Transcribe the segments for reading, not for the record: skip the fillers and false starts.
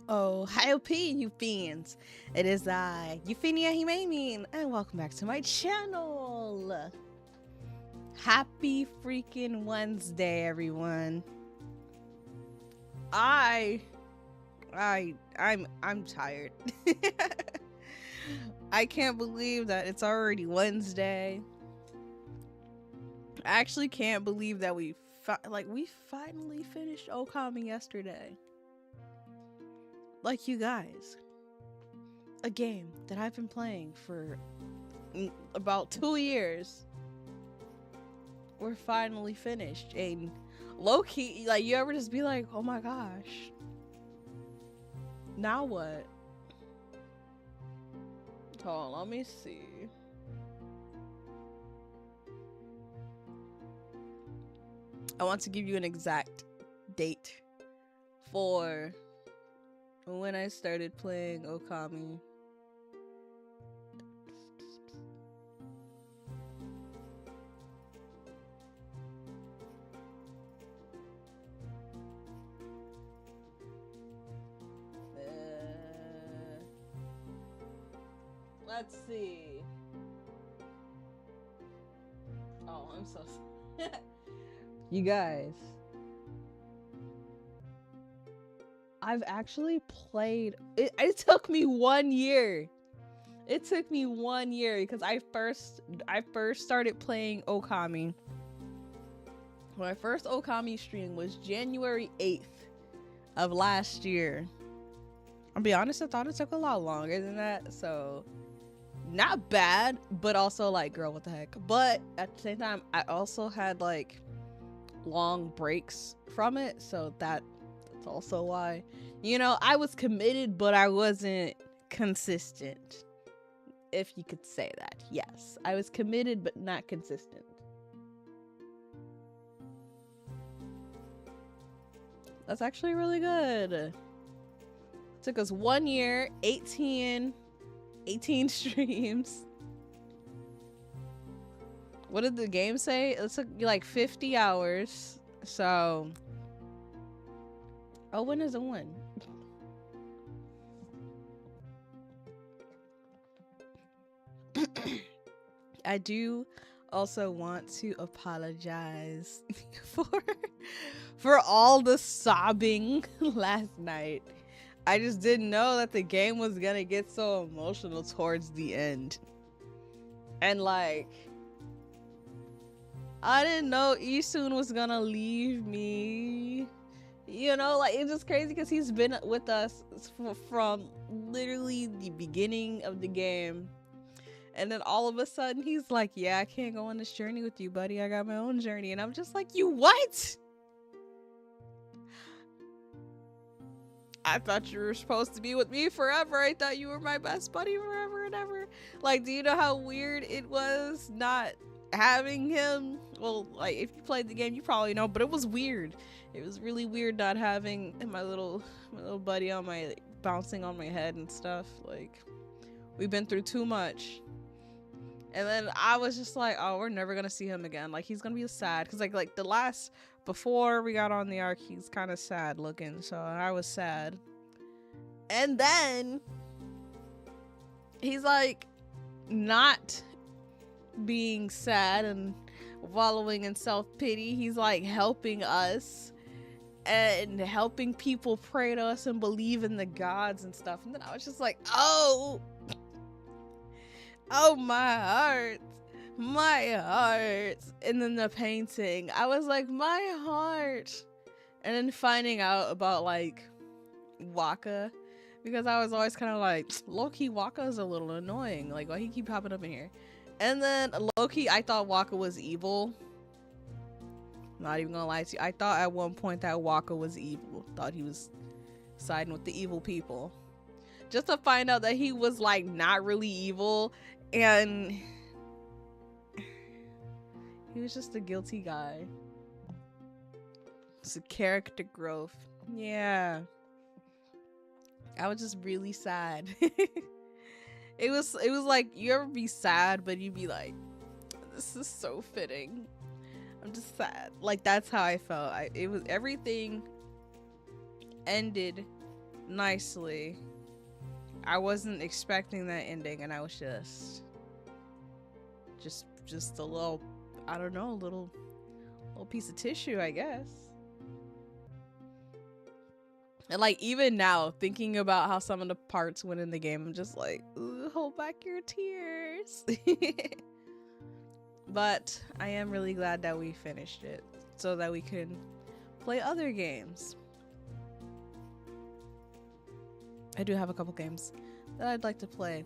Oh, OHAYOU-PI, you fiends. It is I, Euphenia Himemin, and welcome back to my channel. Happy freaking Wednesday, everyone. I'm tired. I can't believe that it's already Wednesday. I actually can't believe that we finally finished Okami yesterday. Like, you guys, a game that I've been playing for about 2 years. We're finally finished, and low-key, like, you ever just be like, oh my gosh, now what? Hold on, let me see. I want to give you an exact date for when I started playing Okami. Let's see. Oh, I'm so sorry. You guys, I've actually played it took me 1 year. It took me 1 year because I first started playing Okami. My first Okami stream was January 8th of last year. I'll be honest, I thought it took a lot longer than that, so not bad, but also like, girl, what the heck. But at the same time, I also had like long breaks from it, so that's also why, you know, I was committed, but I wasn't consistent, if you could say that. Yes, I was committed, but not consistent. That's actually really good. It took us 1 year, 18 streams. What did the game say? It took like 50 hours. So, a win is a win. I do also want to apologize for all the sobbing last night. I just didn't know that the game was gonna get so emotional towards the end. And like, I didn't know Isun was gonna leave me. You know, like, it's just crazy because he's been with us from literally the beginning of the game. And then all of a sudden he's like, yeah, I can't go on this journey with you, buddy. I got my own journey. And I'm just like, you what? I thought you were supposed to be with me forever. I thought you were my best buddy forever and ever. Like, do you know how weird it was not having him? Well, like, if you played the game, you probably know, but it was weird. It was really weird not having my little buddy on my, bouncing on my head and stuff. Like, we've been through too much. And then I was just like, oh, we're never gonna see him again. Like, he's gonna be sad. Because, like the last, before we got on the arc, he's kind of sad looking. So I was sad. And then he's like, not being sad and wallowing in self-pity. He's like helping us and helping people pray to us and believe in the gods and stuff. And then I was just like, oh, my heart. And then the painting, I was like, my heart. And then finding out about like Waka, because I was always kind of like, low-key, Waka is a little annoying. Like, why he keep popping up in here? And then low-key, I thought Waka was evil. Not even gonna lie to you, I thought at one point that Waka was evil. Thought he was siding with the evil people. Just to find out that he was like not really evil, and he was just a guilty guy. It's a character growth. Yeah. I was just really sad. It was like, you ever be sad, but you'd be like, this is so fitting. I'm just sad. Like, that's how I felt. It was, everything ended nicely. I wasn't expecting that ending, and I was just a little, I don't know, little piece of tissue, I guess. And like even now, thinking about how some of the parts went in the game, I'm just like, ooh, hold back your tears. But I am really glad that we finished it so that we can play other games. I do have a couple games that I'd like to play,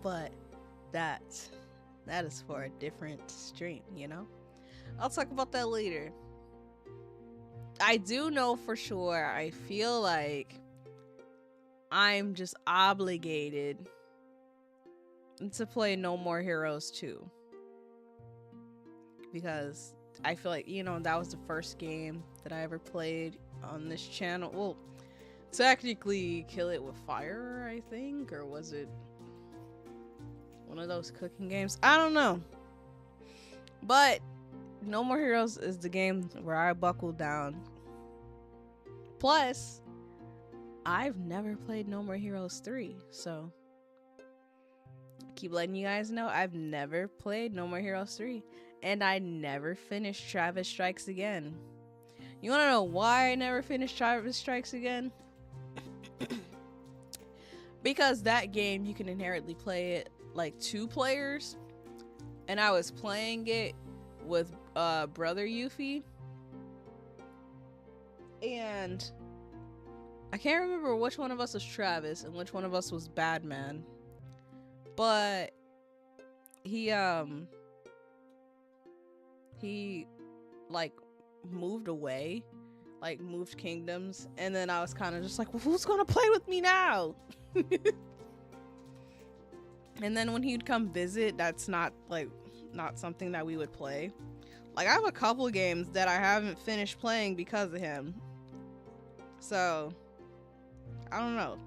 but that is for a different stream, you know? I'll talk about that later. I do know for sure, I feel like I'm just obligated to play No More Heroes 2. Because I feel like, you know, that was the first game that I ever played on this channel. Well, technically Kill It With Fire, I think, or was it one of those cooking games? I don't know. But No More Heroes is the game where I buckled down. Plus, I've never played No More Heroes 3, so I keep letting you guys know I've never played No More Heroes 3, and I never finished Travis Strikes Again. You wanna know why I never finished Travis Strikes Again? Because that game, you can inherently play it like 2 players, and I was playing it with brother Yuffie, and I can't remember which one of us was Travis and which one of us was Badman, but he like moved away, like moved kingdoms, and then I was kind of just like, well, who's gonna play with me now? And then when he'd come visit, that's not something that we would play. Like, I have a couple games that I haven't finished playing because of him. So, I don't know.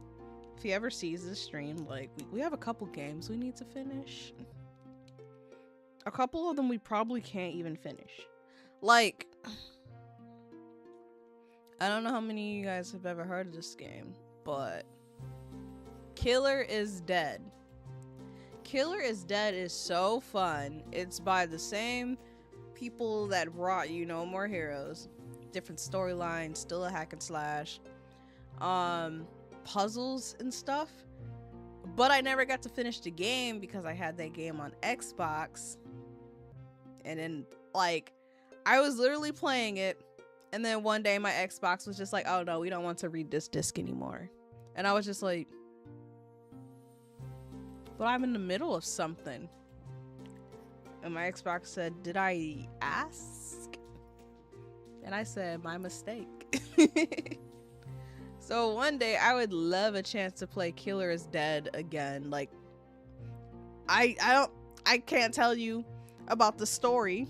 If he ever sees this stream, like, we have a couple games we need to finish. A couple of them we probably can't even finish. Like, I don't know how many of you guys have ever heard of this game, but Killer is Dead. Killer is Dead is so fun. It's by the same people that brought you No More Heroes. Different storylines, still a hack and slash. Puzzles and stuff. But I never got to finish the game because I had that game on Xbox. And then, like, I was literally playing it, and then one day my Xbox was just like, oh no, we don't want to read this disc anymore. And I was just like, but I'm in the middle of something. And my Xbox said, did I ask? And I said, my mistake. So one day I would love a chance to play Killer is Dead again. Like, I can't tell you about the story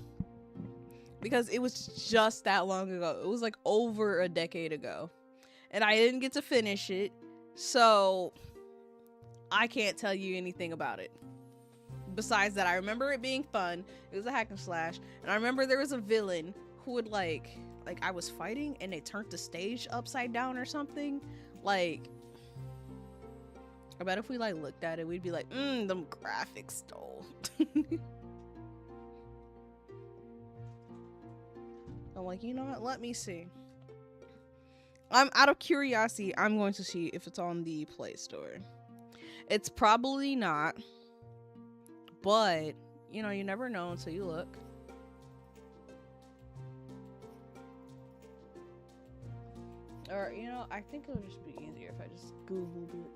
because it was just that long ago. It was like over a decade ago, and I didn't get to finish it, so I can't tell you anything about it. Besides that, I remember it being fun. It was a hack and slash, and I remember there was a villain who would like I was fighting and they turned the stage upside down or something. Like, I bet if we like looked at it, we'd be like, them graphics stole. I'm like, you know what? Let me see. I'm out of curiosity. I'm going to see if it's on the Play Store. It's probably not, but you know, you never know until you look. Or, you know, I think it'll just be easier if I just Googled it.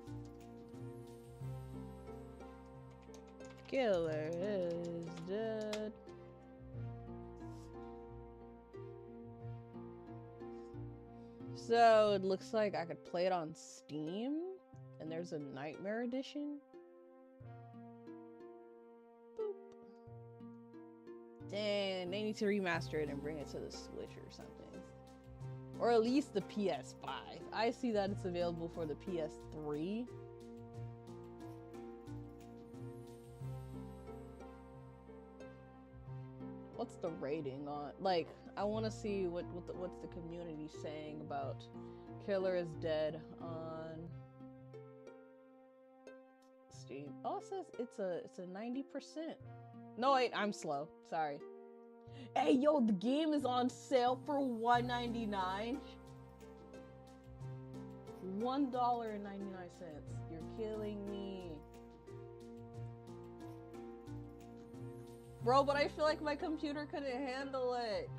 Killer is Dead. So it looks like I could play it on Steam, and there's a Nightmare Edition. Boop. Dang, they need to remaster it and bring it to the Switch or something. Or at least the PS5. I see that it's available for the PS3. what's the rating on? Like, I want to see what's the community saying about Killer is Dead on Steam. Oh, it says it's a 90%. No, wait, I'm slow. Sorry. Hey, yo, the game is on sale for $1.99. $1.99. You're killing me. Bro, but I feel like my computer couldn't handle it.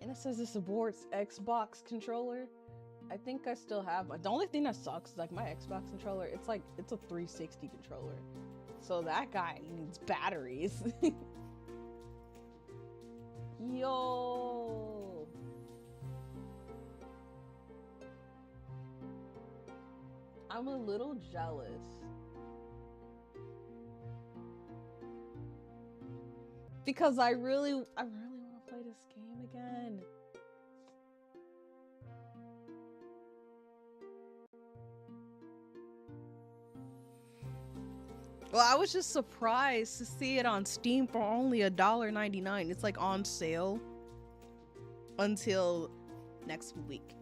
And it says it supports Xbox controller. I think I still have. The only thing that sucks is like my Xbox controller. It's a 360 controller, so that guy needs batteries. Yo. I'm a little jealous. Because I really want to play this game again. Well, I was just surprised to see it on Steam for only $1.99. It's like on sale until next week.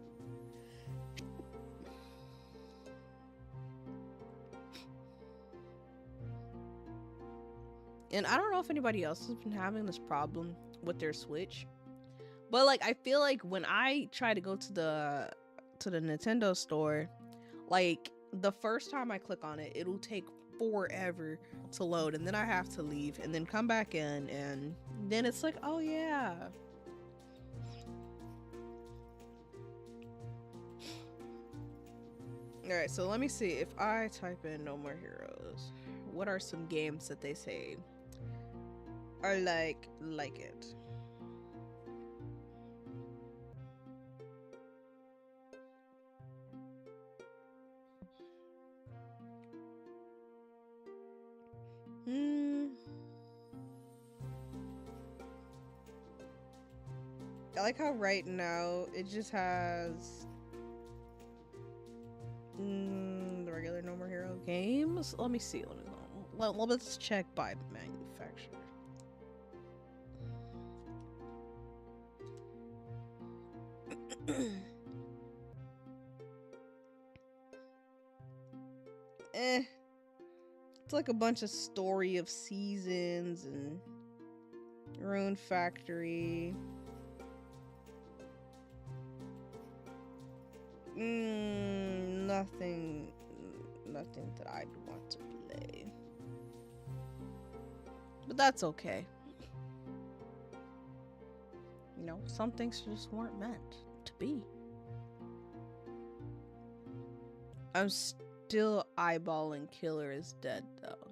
And I don't know if anybody else has been having this problem with their Switch, but like I feel like when I try to go to the Nintendo store, like the first time I click on it, it'll take forever to load, and then I have to leave and then come back in, and then it's like, oh yeah. Alright, so let me see if I type in No More Heroes. What are some games that they say are like it? I like how right now it just has the regular No More Hero games. Let me see. Let's check by manufacturer. It's like a bunch of Story of Seasons and Rune Factory. Nothing that I'd want to play. But that's okay. You know, some things just weren't meant to be. I'm still eyeballing Killer is Dead though.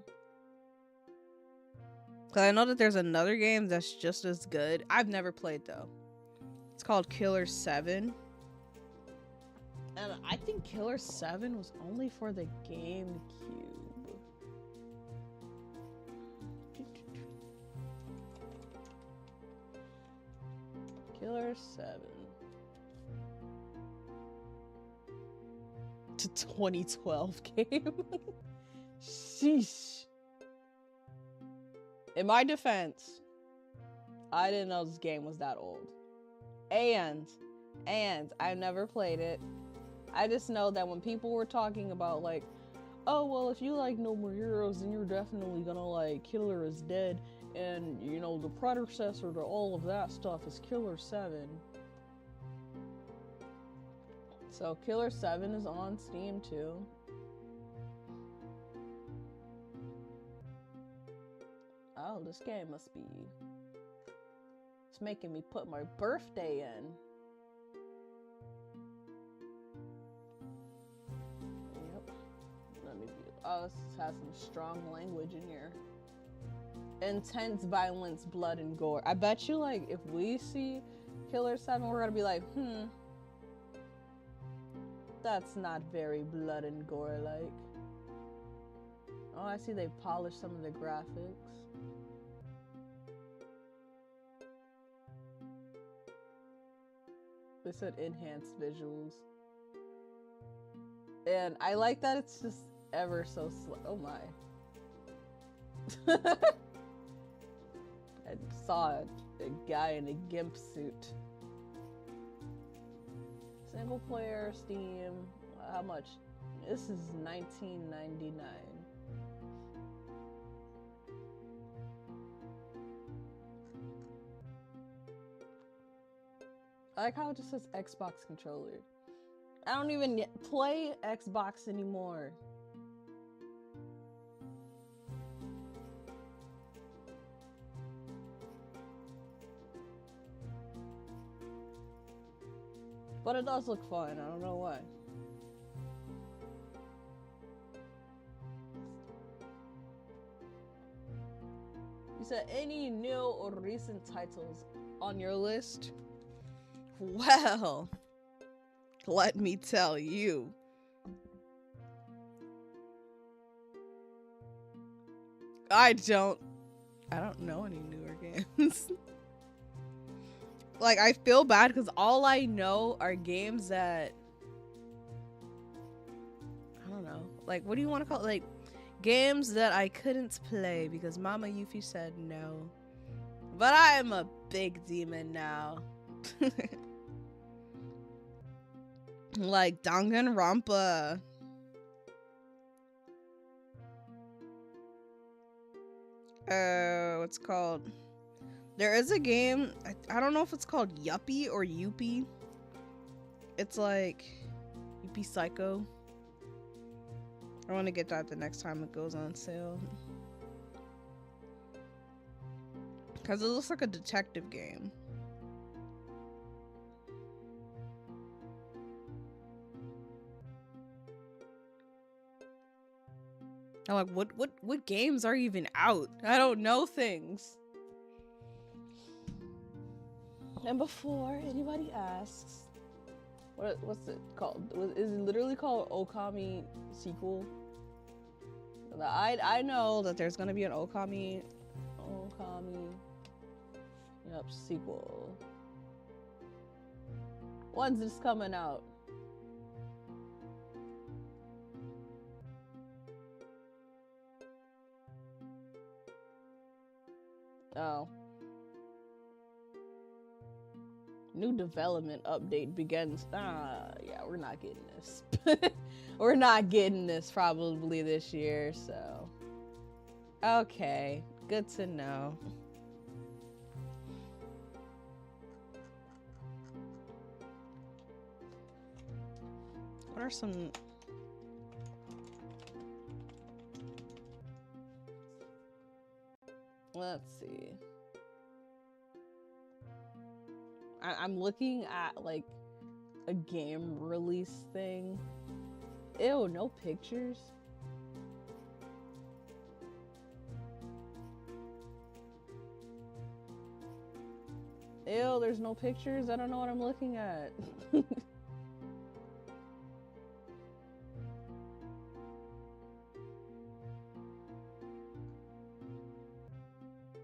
Cause I know that there's another game that's just as good. I've never played though. It's called Killer 7. And I think Killer 7 was only for the GameCube. Killer 7. To 2012 game. Sheesh. In my defense, I didn't know this game was that old. And I've never played it. I just know that when people were talking about like, oh well, if you like No More Heroes, then you're definitely gonna like Killer is Dead, and you know the predecessor to all of that stuff is Killer 7. So Killer 7 is on Steam too. Oh, this game must be... It's making me put my birthday in. Yep. Let me view. Oh, this has some strong language in here. Intense violence, blood, and gore. I bet you, like, if we see Killer 7, we're gonna be like, that's not very blood and gore-like. Oh, I see they polished some of the graphics. They said enhanced visuals. And I like that it's just ever so slow. Oh my. I saw a guy in a GIMP suit. Single player, Steam. How much? This is $19.99. I like how it just says Xbox controller. I don't even play Xbox anymore. But it does look fun. I don't know why. You said any new or recent titles on your list? Well, let me tell you. I don't know any newer games. Like, I feel bad because all I know are games that, I don't know, like, what do you want to call it? Like, games that I couldn't play because Mama Yuffie said no. But I am a big demon now. Like Danganronpa. What's it called? There is a game, I don't know if it's called Yuppie or Youpi. It's like Yuppie Psycho. I want to get that the next time it goes on sale. Because it looks like a detective game. I'm like, what games are even out? I don't know things. And before anybody asks, what's it called? Is it literally called Okami sequel? I know that there's gonna be an Okami, yep, sequel. When's this coming out? Oh. New development update begins. Yeah, we're not getting this. We're not getting this probably this year, so. Okay, good to know. What are some... Let's see. I'm looking at like a game release thing. Ew, no pictures. Ew, there's no pictures. I don't know what I'm looking at.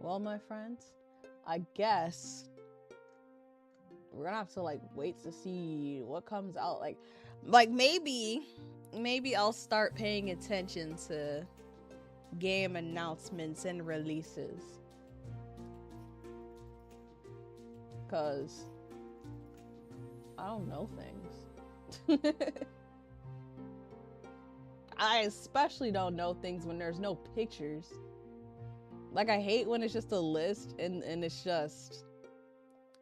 Well, my friends, I guess we're gonna have to like wait to see what comes out. Like maybe I'll start paying attention to game announcements and releases, cause I don't know things. I especially don't know things when there's no pictures. Like, I hate when it's just a list and it's just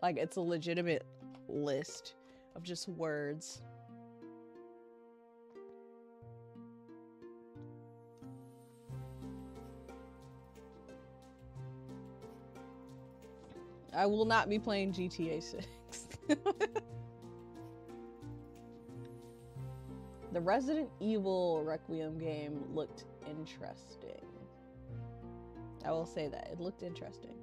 like it's a legitimate list of just words. I will not be playing GTA 6. The Resident Evil Requiem game looked interesting. I will say that. It looked interesting.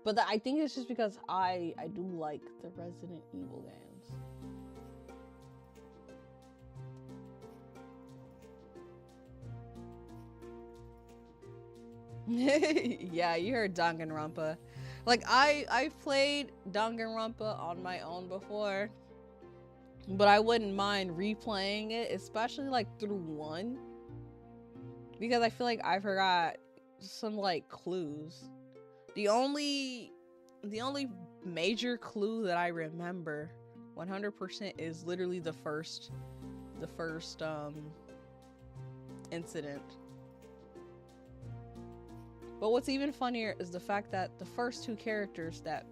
But I think it's just because I do like the Resident Evil games. Yeah, you heard Danganronpa. Like I've played Danganronpa on my own before, but I wouldn't mind replaying it, especially like through one, because I feel like I forgot some like clues. The only major clue that I remember 100% is literally the first incident. But what's even funnier is the fact that the first two characters that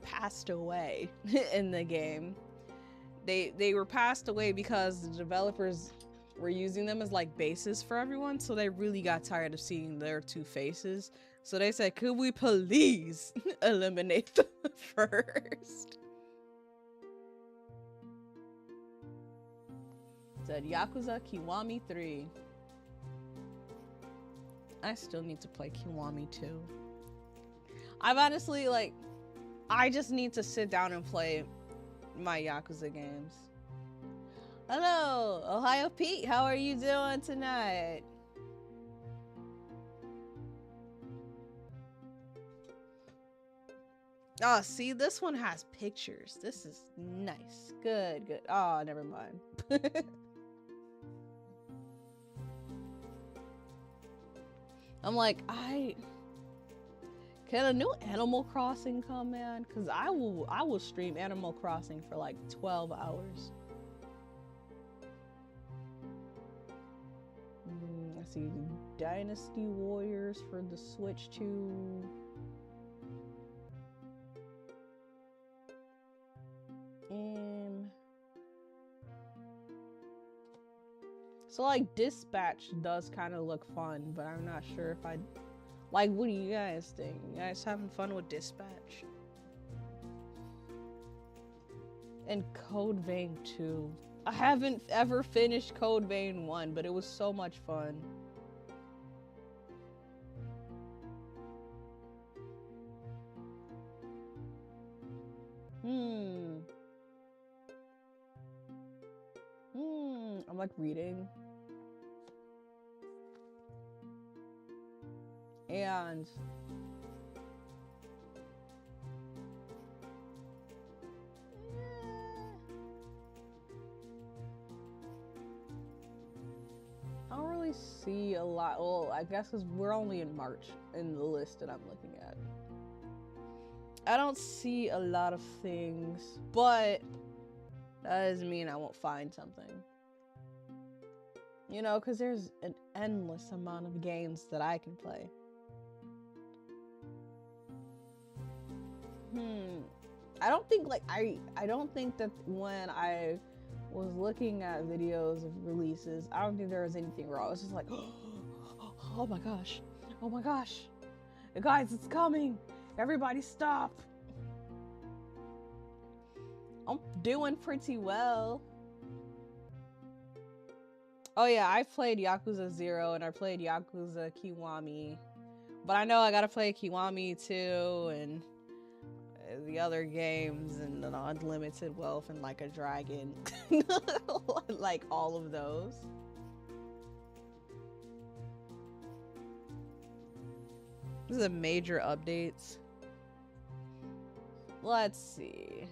passed away in the game, they were passed away because the developers were using them as like bases for everyone, so they really got tired of seeing their two faces. So they said, could we please eliminate them first? Said Yakuza Kiwami 3. I still need to play Kiwami 2. I've honestly, like, I just need to sit down and play my Yakuza games. Hello, OHAYOU-PI, how are you doing tonight? Oh, see, this one has pictures. This is nice. Good, good. Oh, never mind. I'm like, can a new Animal Crossing come, man? Cause I will stream Animal Crossing for like 12 hours. I see Dynasty Warriors for the Switch 2. So like Dispatch does kind of look fun, but I'm not sure if I like. What do you guys think? You guys having fun with Dispatch? And Code Vein 2. I haven't ever finished Code Vein 1, but it was so much fun. I'm like reading. And I don't really see a lot. Well, I guess because we're only in March in the list that I'm looking at. I don't see a lot of things, but that doesn't mean I won't find something. You know, because there's an endless amount of games that I can play. I don't think like I don't think that when I was looking at videos of releases, I don't think there was anything wrong. It's just like, oh my gosh, oh my gosh, guys, it's coming! Everybody stop! I'm doing pretty well. Oh yeah, I played Yakuza 0 and I played Yakuza Kiwami, but I know I gotta play Kiwami 2 and the other games and an Unlimited Wealth and Like a Dragon. Like all of those. This is a major updates. Let's see.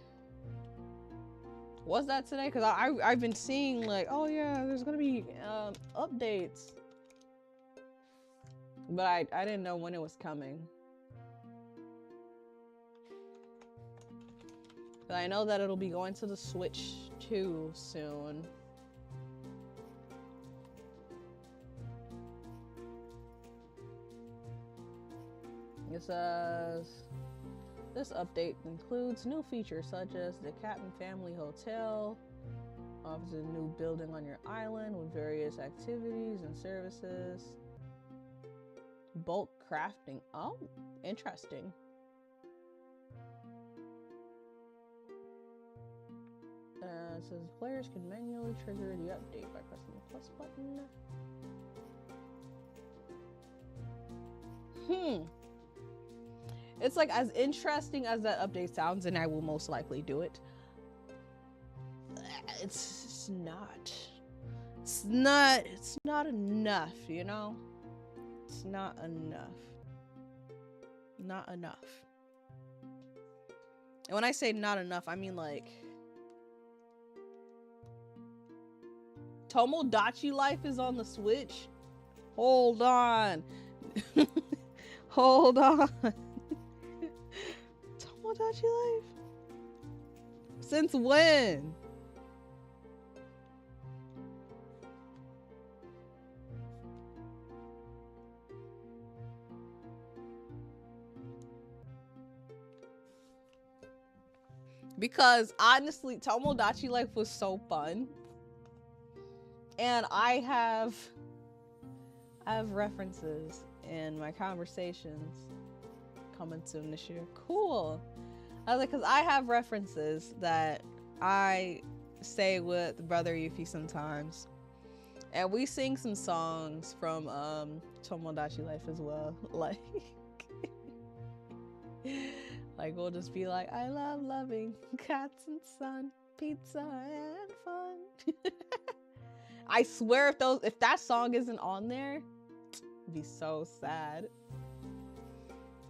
Was that today? Because I've been seeing like, oh yeah, there's gonna be updates. But I didn't know when it was coming. But I know that it'll be going to the Switch 2 soon. It says, this update includes new features such as the Captain Family Hotel, offers a new building on your island with various activities and services, bulk crafting. Oh, interesting. It says players can manually trigger the update by pressing the plus button. It's like as interesting as that update sounds, and I will most likely do it. It's not enough, you know? It's just not enough. Not enough. And when I say not enough, I mean like Tomodachi Life is on the Switch. Hold on. Hold on. Tomodachi Life? Since when? Because honestly, Tomodachi Life was so fun. And I have references in my conversations coming soon this year. Cool. I was like, because I have references that I say with Brother Yuffie sometimes. And we sing some songs from Tomodachi Life as well. Like we'll just be like, I love loving cats and sun, pizza and fun. I swear if that song isn't on there, it'd be so sad.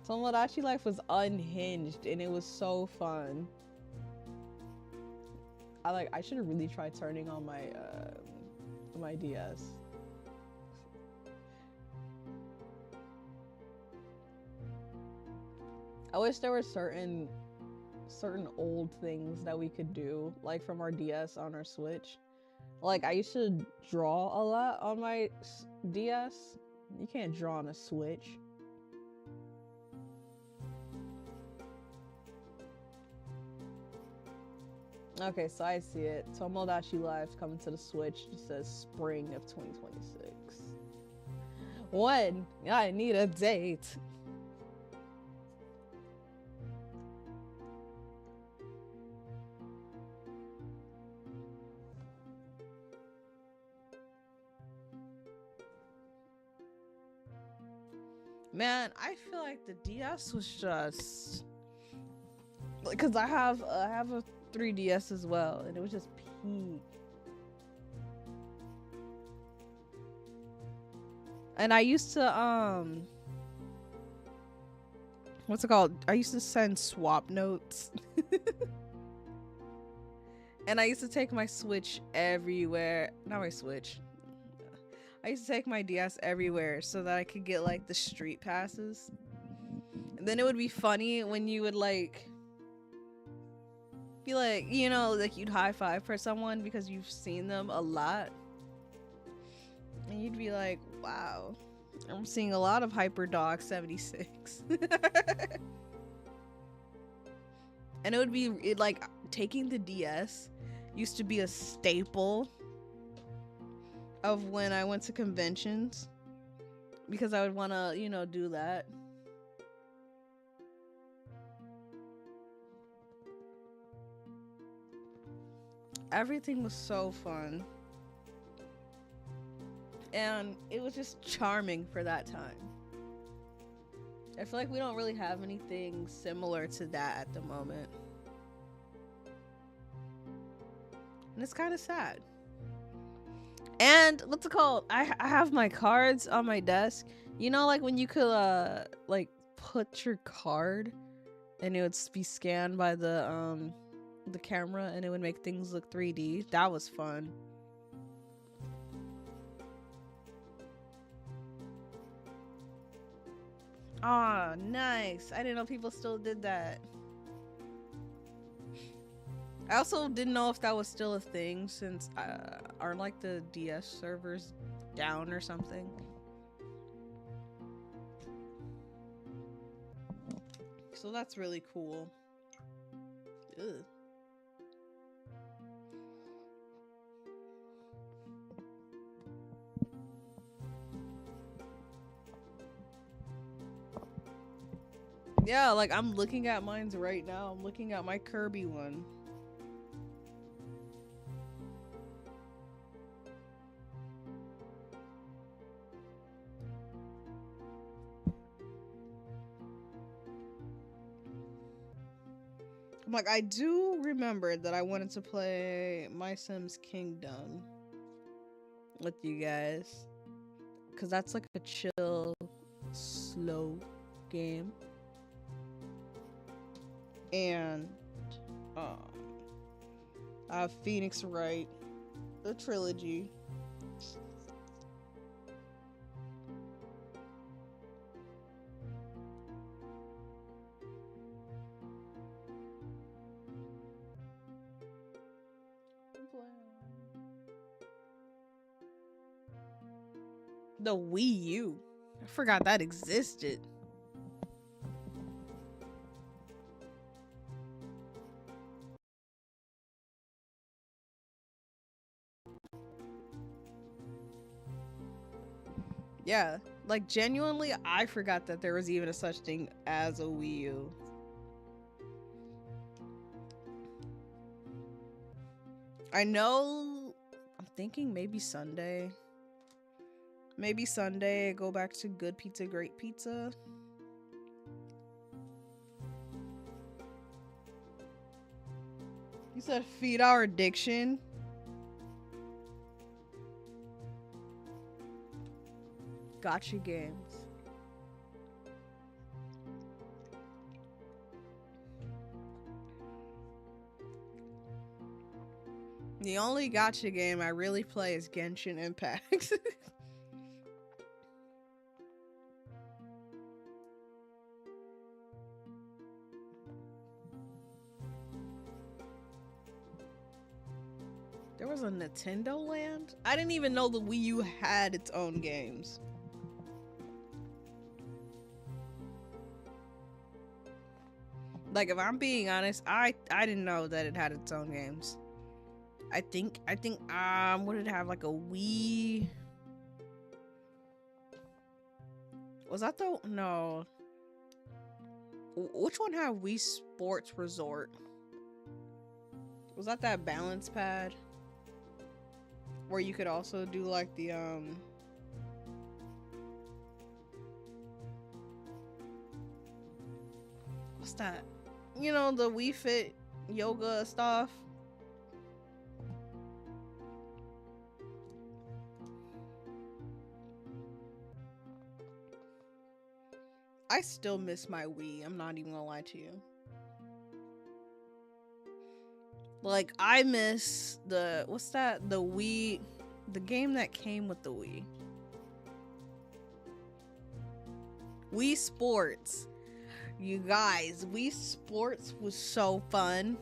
Tomodachi Life was unhinged and it was so fun. I should have really tried turning on my my DS. I wish there were certain old things that we could do, like from our DS on our Switch. Like I used to draw a lot on my DS. You can't draw on a Switch. Okay, so I see it. Tomodachi Life coming to the Switch. It says spring of 2026. When? I need a date. Man, I feel like the DS was just because I have a 3DS as well, and it was just peak. And I used to what's it called? I used to send swap notes. And I used to take my Switch everywhere. Not my Switch. I used to take my DS everywhere so that I could get like the street passes. And then it would be funny when you would like be like, you know, like you'd high five for someone because you've seen them a lot. And you'd be like, wow, I'm seeing a lot of Hyperdog 76. And it would be like taking the DS used to be a staple of when I went to conventions because I would want to, you know, do that. Everything was so fun. And it was just charming for that time. I feel like we don't really have anything similar to that at the moment. And it's kind of sad. And what's it called? I have my cards on my desk. You know, like when you could like put your card and it would be scanned by the camera and it would make things look 3D. That was fun. Ah, nice. I didn't know people still did that. I also didn't know if that was still a thing since aren't like the DS servers down or something. So that's really cool. Ugh. Yeah, like I'm looking at mines right now. I'm looking at my Kirby one. Like, I do remember that I wanted to play My Sims Kingdom with you guys. Because that's like a chill slow game. And I have Phoenix Wright, the trilogy. The Wii U. I forgot that existed. Yeah, like genuinely, I forgot that there was even a such thing as a Wii U. I know, I'm thinking maybe Sunday. Maybe Sunday, go back to Good Pizza, Great Pizza. You said feed our addiction. Gotcha games. The only gotcha game I really play is Genshin Impact. There was a Nintendo Land? I didn't even know the Wii U had its own games. Like, if I'm being honest, I didn't know that it had its own games. I think what did it have, like a Wii? Was that the, no. Which one had Wii Sports Resort? Was that balance pad? Where you could also do like the what's that? You know, the Wii Fit yoga stuff. I still miss my Wii. I'm not even gonna lie to you. Like, I miss the, what's that? The Wii, the game that came with the Wii. Wii Sports. You guys, Wii Sports was so fun.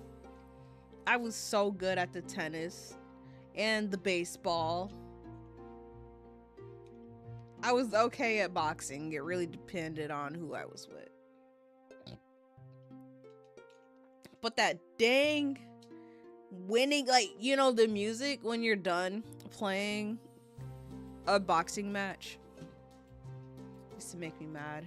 I was so good at the tennis and the baseball. I was okay at boxing. It really depended on who I was with. But that dang winning, like, you know, the music when you're done playing a boxing match used to make me mad.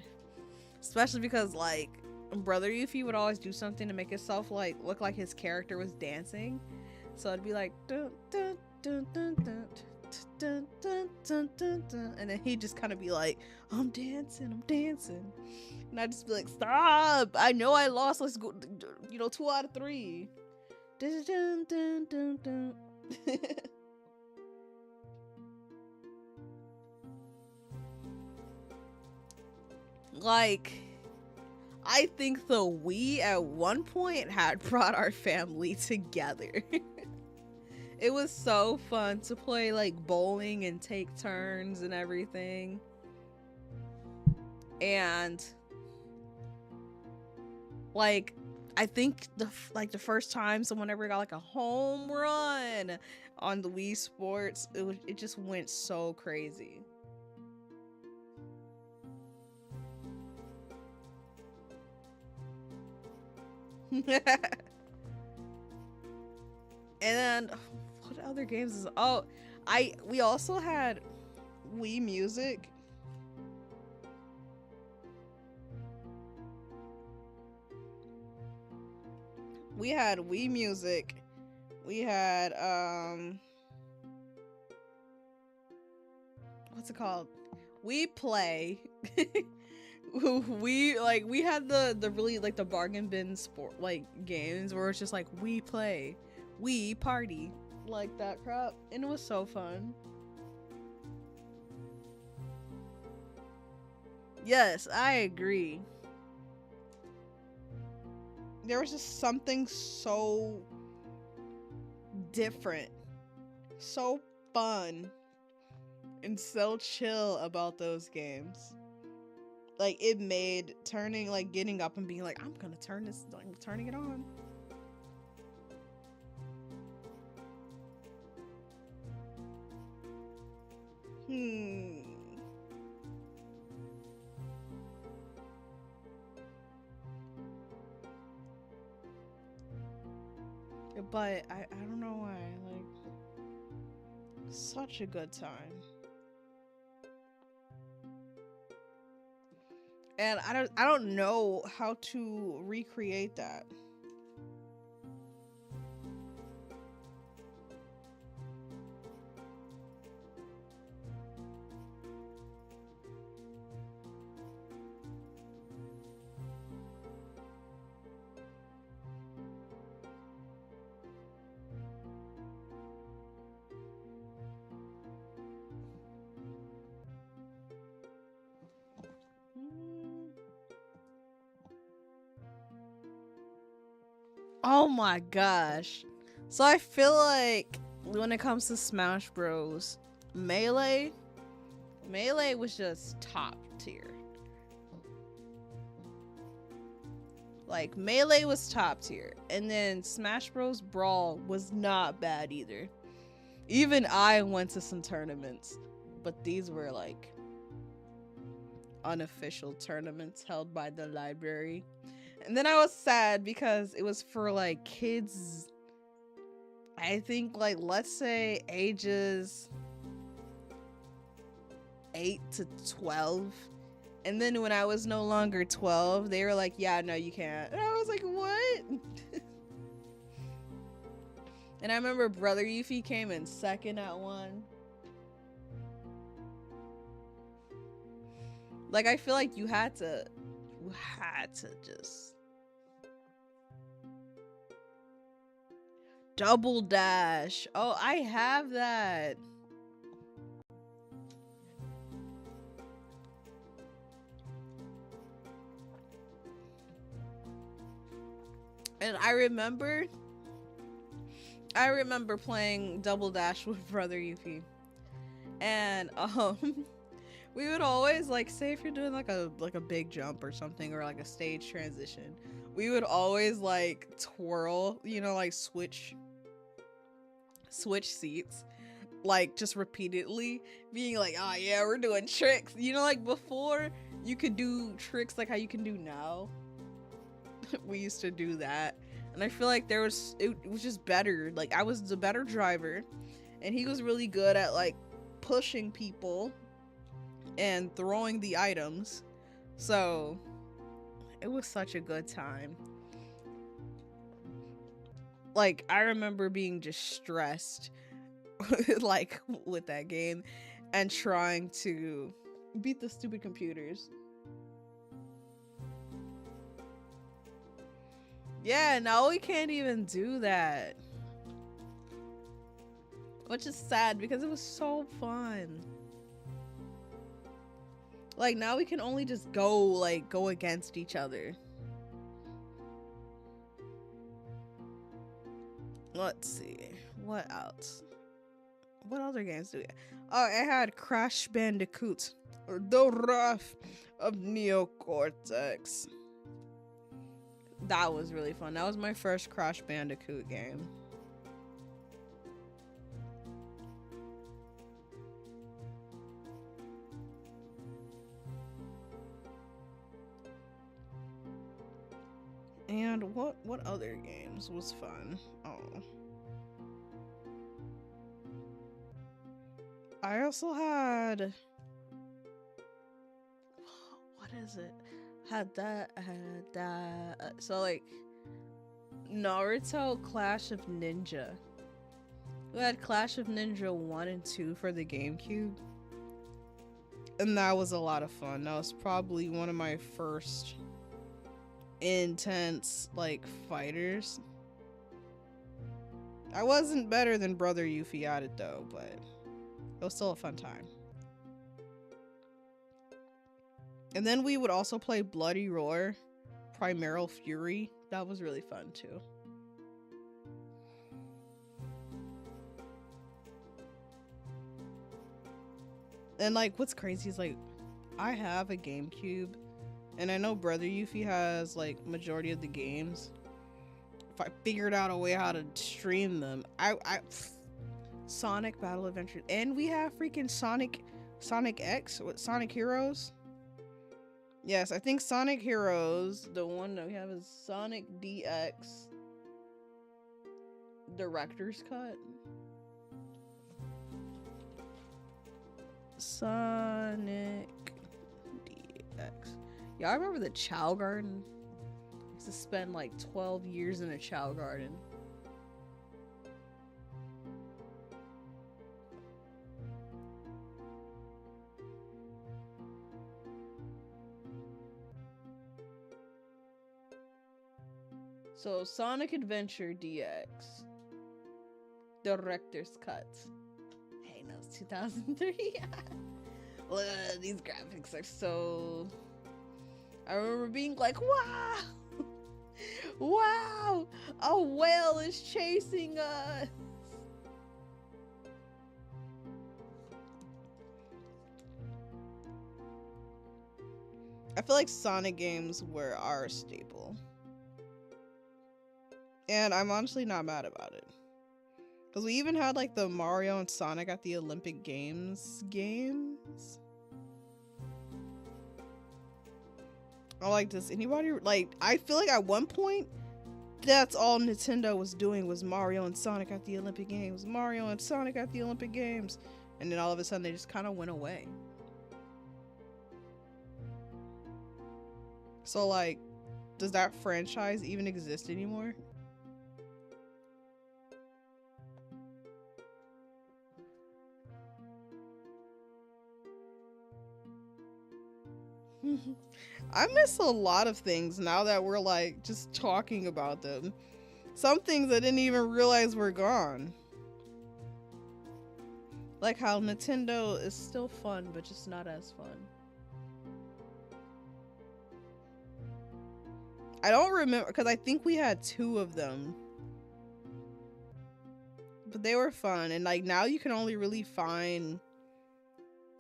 Especially because, like, Brother Yuffie would always do something to make himself, like, look like his character was dancing. So it'd be like, dun, dun, dun, dun, dun. Dun, dun, dun, dun, dun. And then he'd just kind of be like, I'm dancing. And I'd just be like, stop, I know I lost, let's go, you know, 2 out of 3. Dun, dun, dun, dun, dun. Like, I think the Wii at one point had brought our family together. It was so fun to play, like, bowling and take turns and everything. And, like, I think the first time someone ever got, like, a home run on the Wii Sports, it just went so crazy. And then what other games is, oh, we also had Wii Music. We had Wii Music. We had what's it called? We Play. we had the really, like, the bargain bin sport, like, games where it's just like we play, we party, like that crap, and it was so fun. Yes, I agree. There was just something so different, so fun, and so chill about those games. Like it made turning, like getting up and being like, I'm gonna turn this, I'm turning it on. Hmm. But I don't know why. Like such a good time. And I don't know how to recreate that. Mm. Oh my gosh. So I feel like when it comes to Smash Bros, Melee, Melee was just top tier. Like Melee was top tier, and then Smash Bros Brawl was not bad either. Even I went to some tournaments, but these were like unofficial tournaments held by the library. And then I was sad because it was for like kids, I think like let's say ages 8 to 12. And then when I was no longer 12, they were like, yeah, no, you can't. And I was like, what? And I remember Brother Yuffie came in second at one. Like, I feel like you had to just double dash. Oh, I have that. And I remember playing Double Dash with Brother Yuffie. And we would always like say if you're doing like a big jump or something or like a stage transition, we would always like twirl, like switch seats like just repeatedly, being like, oh yeah, we're doing tricks. Like before you could do tricks like how you can do now. We used to do that. And I feel like it was just better. Like I was the better driver and he was really good at like pushing people and throwing the items. So it was such a good time. Like I remember being just stressed like with that game and trying to beat the stupid computers. Yeah, now we can't even do that. Which is sad because it was so fun. Like now we can only just go against each other. Let's see. What else? What other games do we have? Oh, I had Crash Bandicoot. Or The Wrath of Neocortex. That was really fun. That was my first Crash Bandicoot game. And what other games was fun? Oh. I also had what is it? Had that. So like Naruto Clash of Ninja. We had Clash of Ninja 1 and 2 for the GameCube. And that was a lot of fun. That was probably one of my first intense like fighters. I wasn't better than Brother Yuffie at it though, but it was still a fun time. And then we would also play Bloody Roar, Primeval Fury. That was really fun too. And like, what's crazy is like, I have a GameCube, and I know Brother Yuffie has like majority of the games. If I figured out a way how to stream them, Sonic Battle Adventure, and we have freaking Sonic X with Sonic Heroes. Yes, I think Sonic Heroes, the one that we have is Sonic DX Director's Cut. Sonic DX. Yeah, I remember the Chow Garden. I used to spend like 12 years in a Chow Garden. So, Sonic Adventure DX. Director's Cut. Hey, no, it's 2003. Look, these graphics are so... I remember being like, wow! Wow! A whale is chasing us! I feel like Sonic games were our staple. And I'm honestly not mad about it. Because we even had like the Mario and Sonic at the Olympic games. I like, does anybody, like, I feel like at one point, that's all Nintendo was doing was Mario and Sonic at the Olympic Games. Mario and Sonic at the Olympic Games. And then all of a sudden they just kind of went away. So like, does that franchise even exist anymore? I miss a lot of things now that we're like just talking about them. Some things I didn't even realize were gone. Like how Nintendo is still fun, but just not as fun. I don't remember, because I think we had 2 of them. But they were fun, and like now you can only really find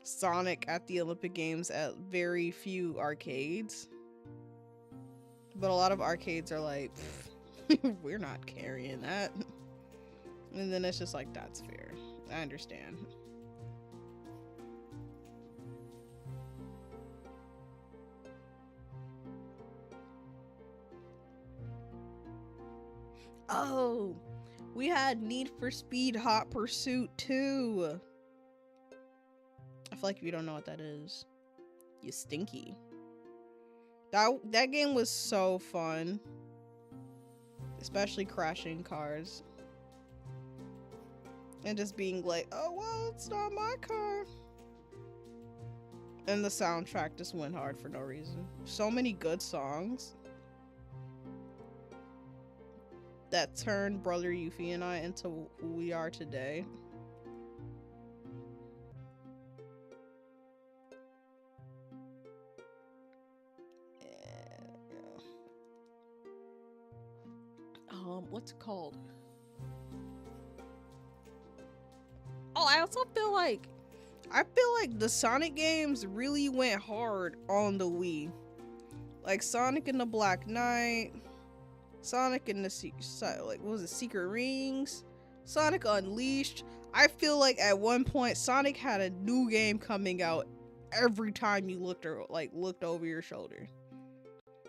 Sonic at the Olympic Games at very few arcades. But a lot of arcades are like, we're not carrying that. And then it's just like, that's fair. I understand. Oh, we had Need for Speed Hot Pursuit 2. I feel like if you don't know what that is, you stinky. That game was so fun. Especially crashing cars. And just being like, oh, well, it's not my car. And the soundtrack just went hard for no reason. So many good songs that turned Brother Yuffie and I into who we are today. What's it called? Oh, I also feel like the Sonic games really went hard on the Wii. Like Sonic and the Black Knight, Sonic and the like, what was it, Secret Rings, Sonic Unleashed. I feel like at one point Sonic had a new game coming out every time you looked over your shoulder.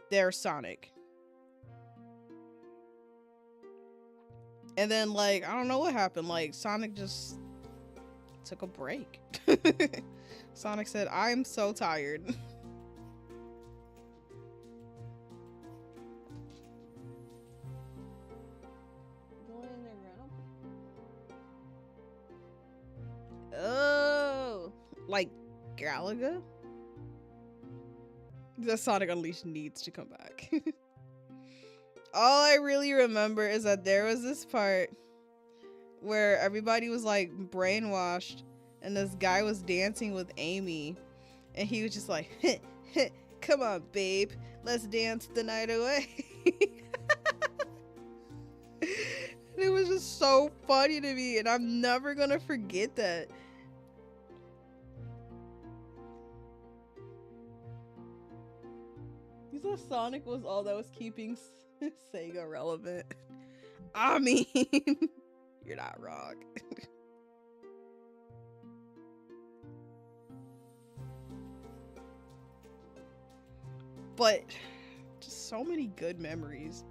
There's Sonic. And then, like, I don't know what happened. Like, Sonic just took a break. Sonic said, I'm so tired. Oh, like Galaga? The Sonic Unleashed needs to come back. All I really remember is that there was this part where everybody was like brainwashed and this guy was dancing with Amy and he was just like, hit, hit, Come on, babe. Let's dance the night away. And it was just so funny to me, and I'm never gonna forget that. You thought Sonic was all that was keeping Sega relevant. I mean, you're not wrong. But just so many good memories.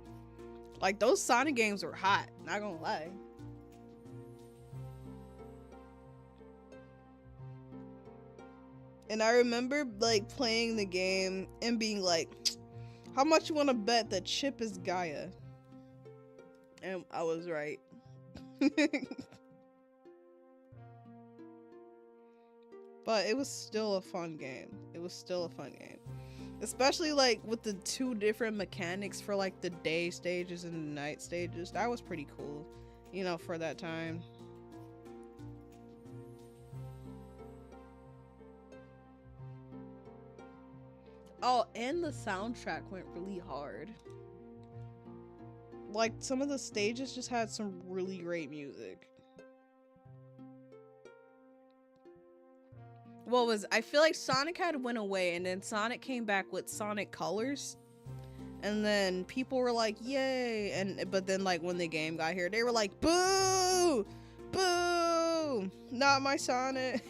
Like, those Sonic games were hot, not gonna lie. And I remember like playing the game and being like, how much you want to bet that Chip is Gaia? And I was right. But it was still a fun game. It was still a fun game. Especially like with the 2 different mechanics for like the day stages and the night stages. That was pretty cool, you know, for that time. Oh, and the soundtrack went really hard. Like, some of the stages just had some really great music. What was, I feel like Sonic had went away, and then Sonic came back with Sonic Colors. And then people were like, yay. But then like when the game got here, they were like, boo! Boo! Not my Sonic.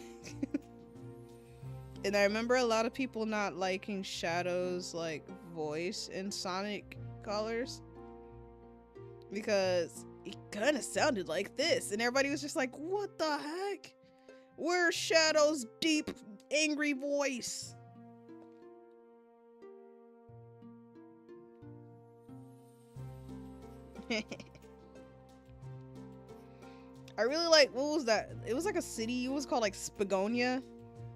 And I remember a lot of people not liking Shadow's like voice in Sonic Colors, because it kind of sounded like this, and everybody was just like, what the heck? Where's Shadow's deep, angry voice? I really like, what was that? It was like a city. It was called like Spagonia.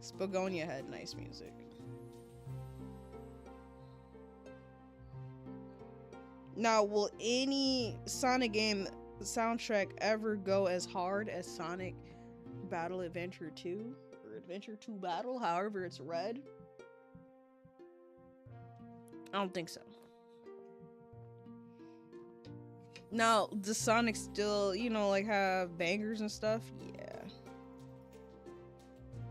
Spagonia had nice music. Now, will any Sonic game soundtrack ever go as hard as Sonic Battle Adventure 2? Or Adventure 2 Battle, however it's read? I don't think so. Now, does Sonic still, you know, like have bangers and stuff? Yeah.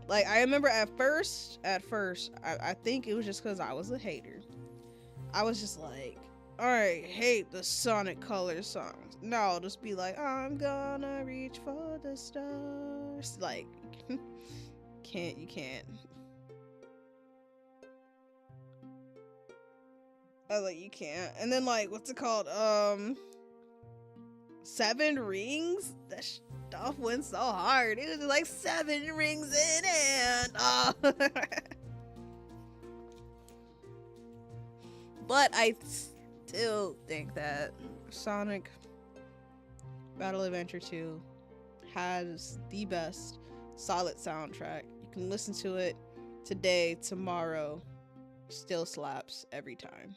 Like, I remember at first, I think it was just because I was a hater. I was just like, I hate the Sonic Colors songs. No, I'll just be like, I'm gonna reach for the stars. Like, you can't. I was like, you can't. And then, like, what's it called? 7 Rings? That stuff went so hard. It was just like 7 rings in hand. Oh. But I still think that Sonic Battle Adventure 2 has the best solid soundtrack. You can listen to it today, tomorrow, still slaps every time.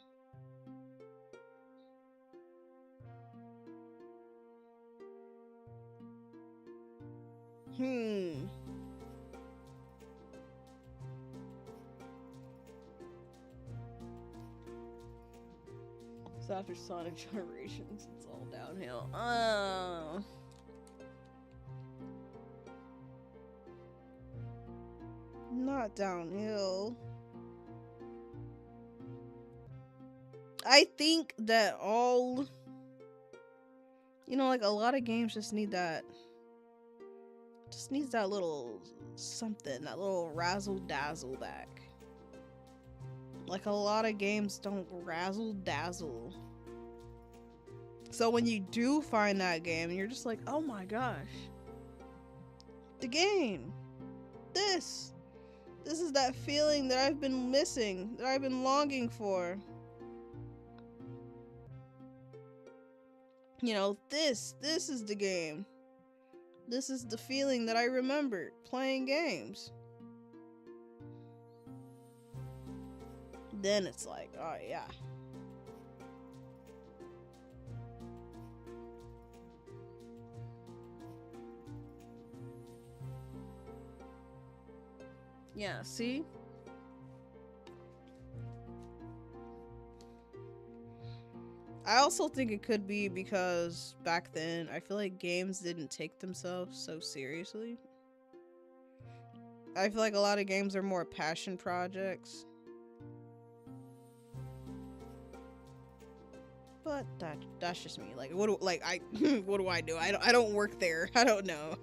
So after Sonic Generations, it's all downhill. Not downhill. I think that all, you know, like a lot of games just need that. Just needs that little something, that little razzle dazzle back. Like, a lot of games don't razzle dazzle. So when you do find that game, you're just like, oh my gosh. The game. This is that feeling that I've been missing, that I've been longing for. You know, this is the game. This is the feeling that I remembered playing games. Then it's like, oh yeah. Yeah, see? I also think it could be because back then I feel like games didn't take themselves so seriously. I feel like a lot of games are more passion projects. But that's just me. Like, what do I what do I do? I don't work there. I don't know.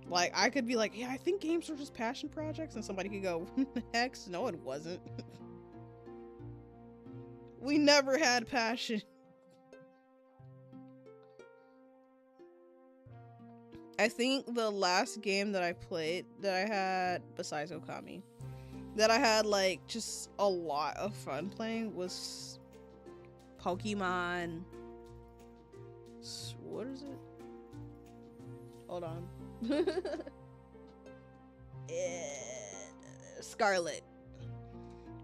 Like, I could be like, yeah, I think games are just passion projects, and somebody could go, heck, no, it wasn't. We never had passion. I think the last game that I played that I had, besides Okami, that I had like just a lot of fun playing was Pokemon. What is it? Hold on. Scarlet.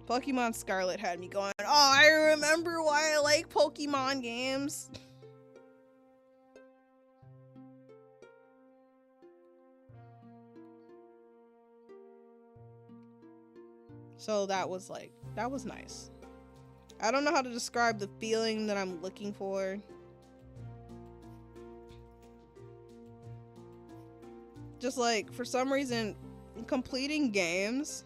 Pokemon Scarlet had me going, oh, I remember why I like Pokemon games. So that was nice. I don't know how to describe the feeling that I'm looking for. Just like, for some reason, completing games,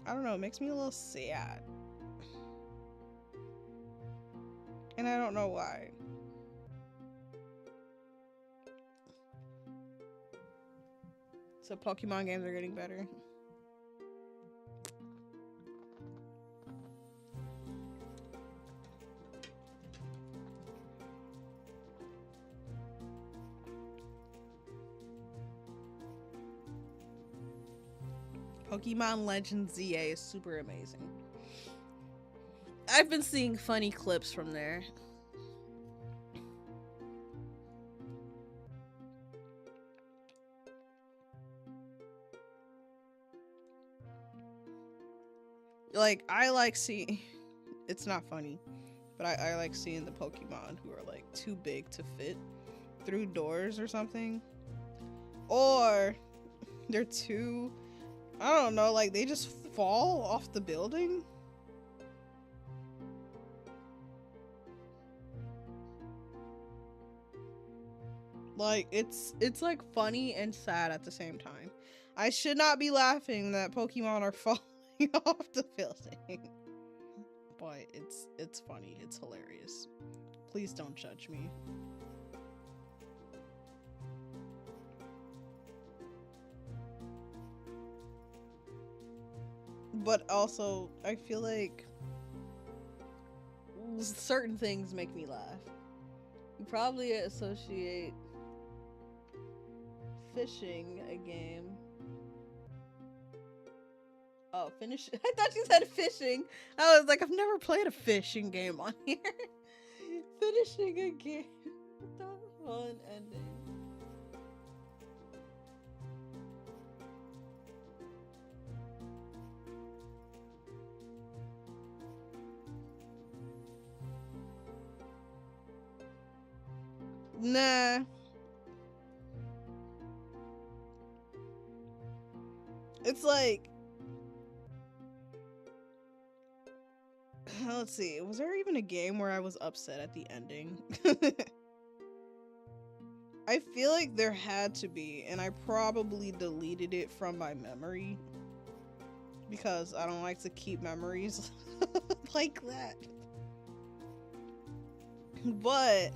I don't know, it makes me a little sad. And I don't know why. So Pokemon games are getting better. Pokemon Legends ZA is super amazing. I've been seeing funny clips from there. Like, I like seeing... It's not funny, but I like seeing the Pokemon who are like too big to fit through doors or something. Or they're too... I don't know, like they just fall off the building. Like, it's like funny and sad at the same time. I should not be laughing that Pokemon are falling off the building. But it's funny, it's hilarious. Please don't judge me. But also, I feel like certain things make me laugh. You probably associate fishing a game. Oh, finish. I thought you said fishing. I was like, I've never played a fishing game on here. Finishing a game. What the fun ending. Nah. It's like, let's see, was there even a game where I was upset at the ending? I feel like there had to be, and I probably deleted it from my memory because I don't like to keep memories like that. But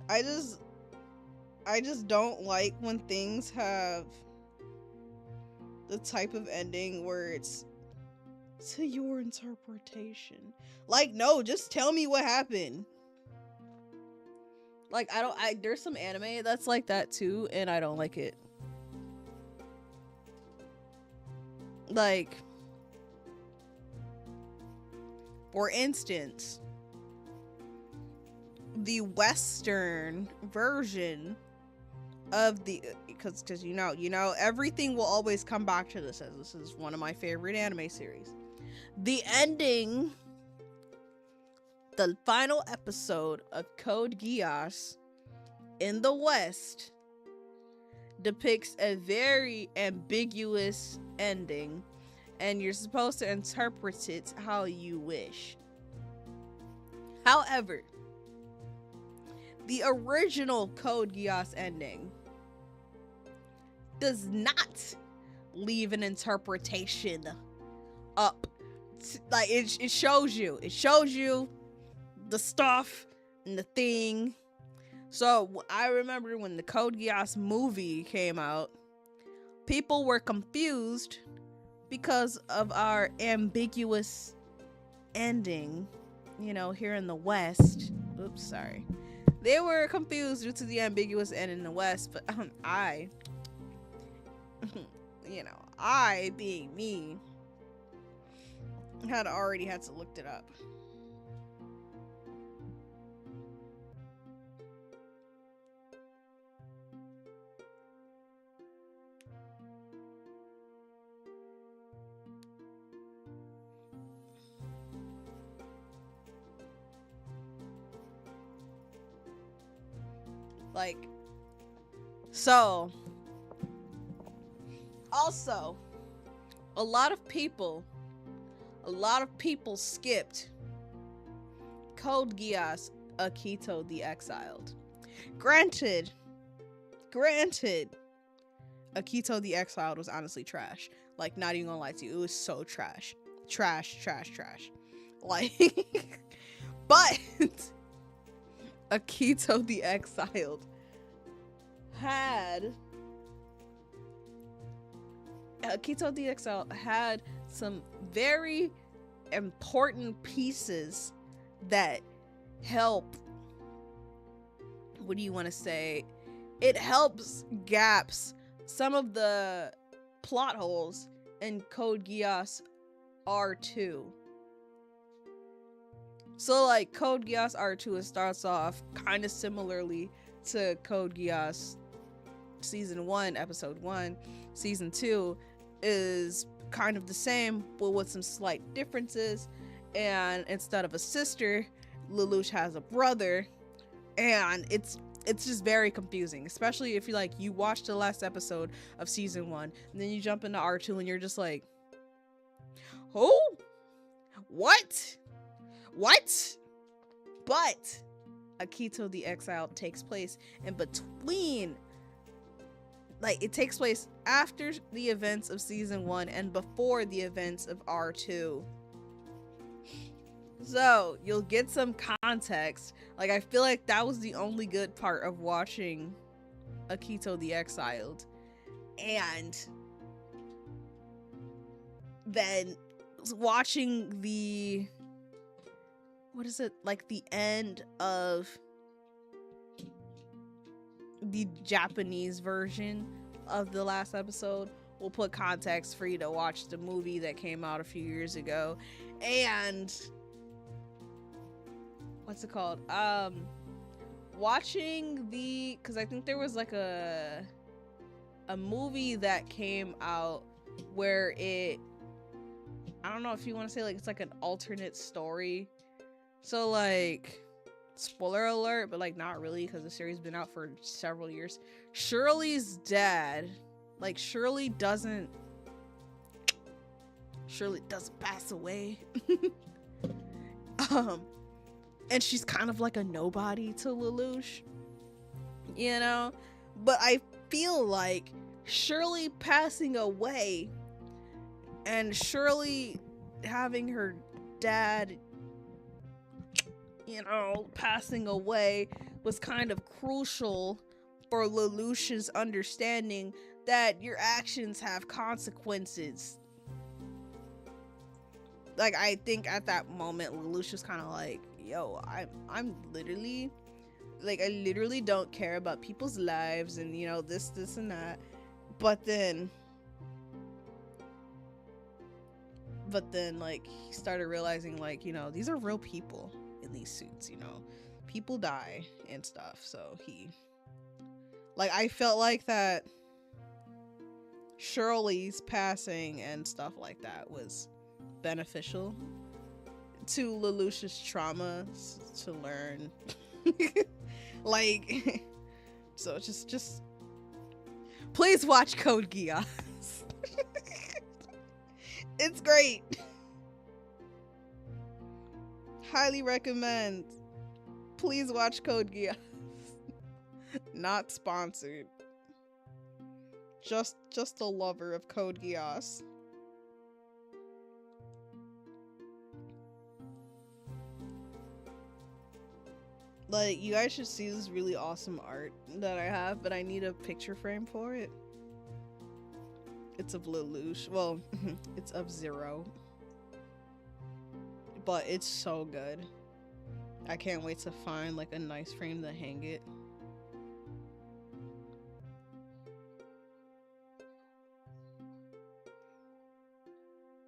I just don't like when things have the type of ending where it's to your interpretation. Like, no, just tell me what happened. Like, there's some anime that's like that too, and I don't like it. Like, for instance, the Western version of the, because you know everything will always come back to this, as this is one of my favorite anime series. The ending, the final episode of Code Geass in the West depicts a very ambiguous ending, and you're supposed to interpret it how you wish. However, the original Code Geass ending does not leave an interpretation up. Like, it shows you the stuff and the thing. So I remember when the Code Geass movie came out, people were confused because of our ambiguous ending, you know, here in the West. Oops, sorry. They were confused due to the ambiguous ending in the West, but I being me, had to look it up. Like, so also a lot of people skipped Code Geass Akito the Exiled. Granted, Akito the Exiled was honestly trash. Like, not even gonna lie to you, it was so trash. Trash. Like, but Akito the Exiled had some very important pieces that help, what do you want to say? It helps gaps some of the plot holes in Code Geass R2. So, like, Code Geass R2, it starts off kind of similarly to Code Geass Season 1, Episode 1. Season 2 is kind of the same, but with some slight differences. And instead of a sister, Lelouch has a brother. And it's just very confusing, especially if you watch the last episode of Season 1, and then you jump into R2 and you're just like, oh? What? But Akito the Exiled takes place in between. Like, it takes place after the events of Season 1 and before the events of R2. So, you'll get some context. Like, I feel like that was the only good part of watching Akito the Exiled. And then watching the, the end of the Japanese version of the last episode will put context for you to watch the movie that came out a few years ago. And what's it called? Watching because I think there was like a movie that came out where I don't know if you want to say, like, it's like an alternate story. So, like, spoiler alert, but, like, not really, because the series has been out for several years. Shirley's dad, like, Shirley doesn't pass away. And she's kind of like a nobody to Lelouch, you know? But I feel like Shirley passing away and Shirley having her dad, you know, passing away was kind of crucial for Lelouch's understanding that your actions have consequences. Like, I think at that moment, Lelouch was kind of like, yo, I'm literally, like, I literally don't care about people's lives and, you know, this and that. But then, like, he started realizing, like, you know, these are real people in these suits, you know, people die and stuff. So I felt like that Shirley's passing and stuff like that was beneficial to Lelouch's trauma to learn. Like, so just Please watch Code Geass. It's great. Highly recommend. Please watch Code Geass. Not sponsored. Just a lover of Code Geass. Like, you guys should see this really awesome art that I have, but I need a picture frame for it. It's of Lelouch. Well, it's of Zero. But it's so good. I can't wait to find like a nice frame to hang it.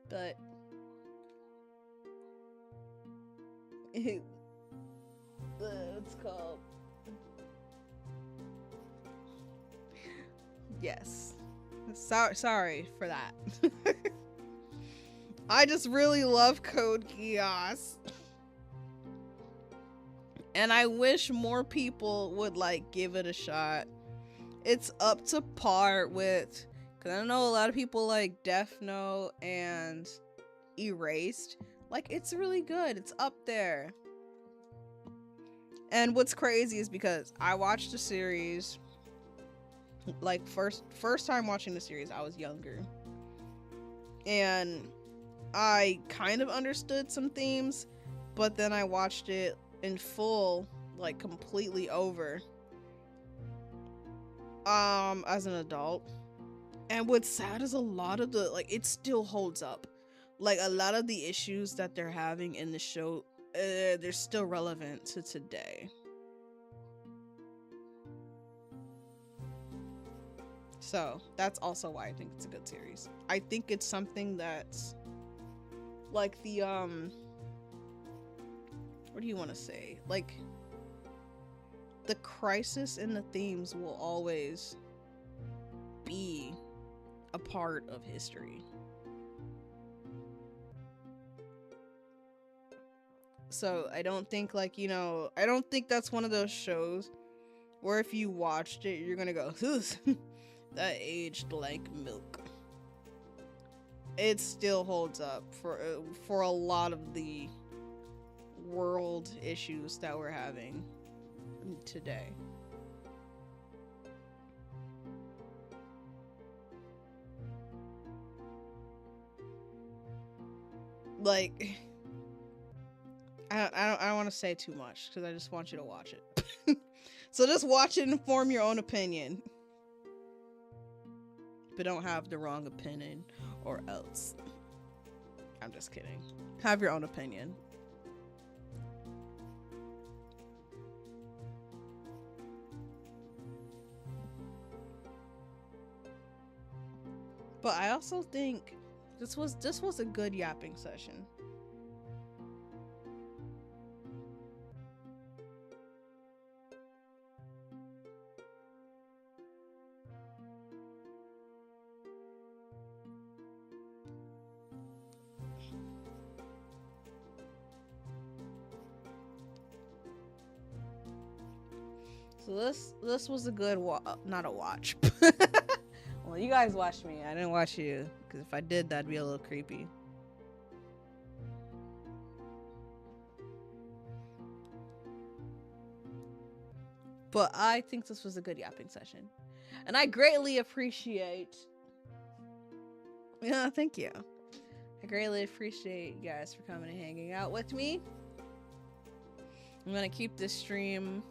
But what's called? Yes. Sorry for that. I just really love Code Geass. And I wish more people would like give it a shot. It's up to par with, cause I know a lot of people like Death Note and Erased. Like, it's really good. It's up there. And what's crazy is because I watched the series, like first time watching the series, I was younger. And I kind of understood some themes, but then I watched it in full, like completely over, as an adult. And what's sad is a lot of the, like, it still holds up. Like, a lot of the issues that they're having in the show, they're still relevant to today. So that's also why I think it's a good series. I think it's something that's like the what do you want to say? Like, the crisis in the themes will always be a part of history. So I don't think, like, you know, I don't think that's one of those shows where if you watched it, you're gonna go, that aged like milk. It still holds up for a lot of the world issues that we're having today. Like, I don't want to say too much because I just want you to watch it. So just watch it and form your own opinion. But don't have the wrong opinion or else. I'm just kidding. Have your own opinion. But I also think this was a good yapping session. So this was a good not a watch. Well, you guys watched me. I didn't watch you, because if I did, that'd be a little creepy. But I think this was a good yapping session. And I greatly appreciate... Yeah, thank you. I greatly appreciate you guys for coming and hanging out with me. I'm gonna keep this stream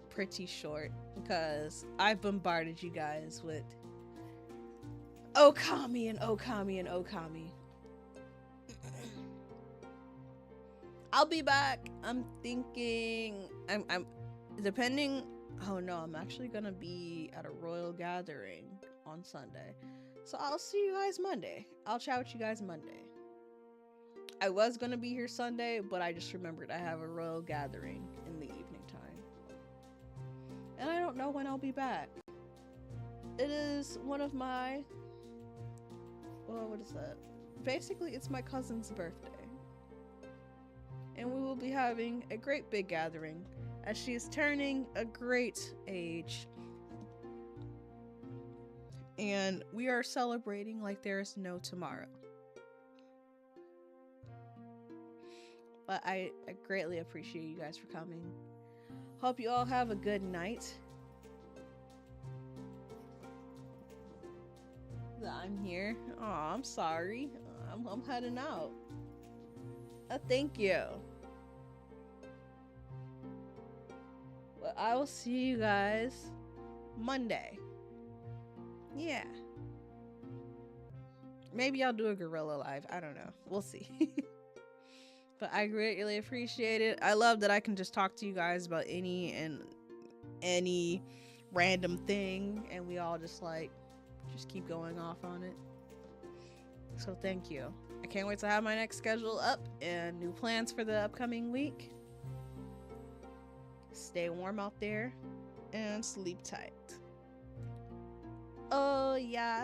pretty short because I've bombarded you guys with Okami and Okami and Okami. I'll be back. I'm thinking I'm depending. Oh no, I'm actually gonna be at a royal gathering on Sunday. So I'll see you guys Monday. I'll chat with you guys Monday. I was gonna be here Sunday, but I just remembered I have a royal gathering in the evening time. And I don't know when I'll be back. It is one of my... Well, what is that? Basically, it's my cousin's birthday. And we will be having a great big gathering as she is turning a great age. And we are celebrating like there is no tomorrow. But I greatly appreciate you guys for coming. Hope you all have a good night. I'm here. Oh, I'm sorry. I'm heading out. Thank you. Well, I will see you guys Monday. Yeah. Maybe I'll do a gorilla live. I don't know. We'll see. But I greatly appreciate it. I love that I can just talk to you guys about any random thing, and we all just keep going off on it. So thank you. I can't wait to have my next schedule up and new plans for the upcoming week. Stay warm out there and sleep tight. OHAYOU-PI.